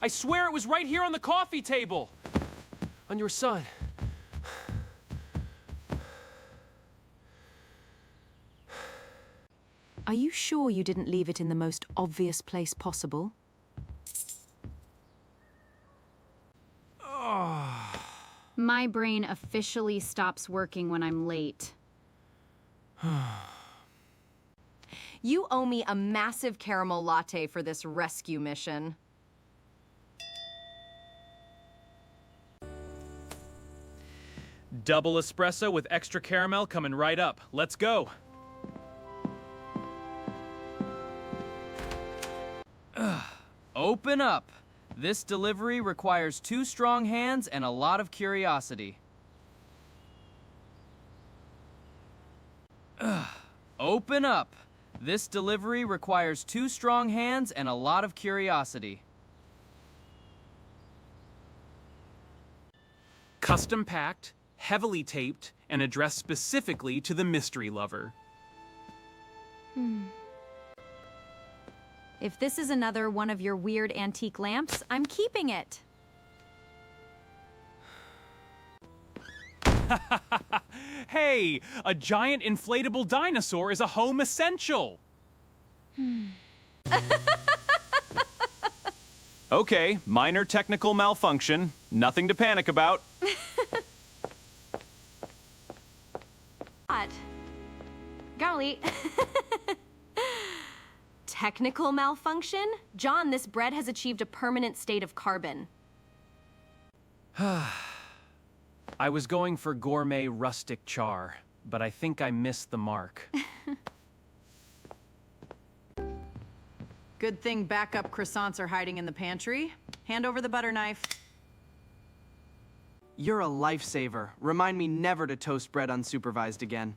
I swear it was right here on the coffee table. On your son. Are you sure you didn't leave it in the most obvious place possible? My brain officially stops working when I'm late. You owe me a massive caramel latte for this rescue mission. Double espresso with extra caramel coming right up. Let's go. Open up. This delivery requires 2 strong hands and a lot of curiosity. Open up. This delivery requires 2 strong hands and a lot of curiosity. Custom packed, heavily taped, and addressed specifically to the mystery lover. If this is another one of your weird antique lamps, I'm keeping it. Hey, a giant inflatable dinosaur is a home essential. Okay, minor technical malfunction. Nothing to panic about. What? Golly. Technical malfunction? John, this bread has achieved a permanent state of carbon. I was going for gourmet rustic char, but I think I missed the mark. Good thing backup croissants are hiding in the pantry. Hand over the butter knife. You're a lifesaver. Remind me never to toast bread unsupervised again.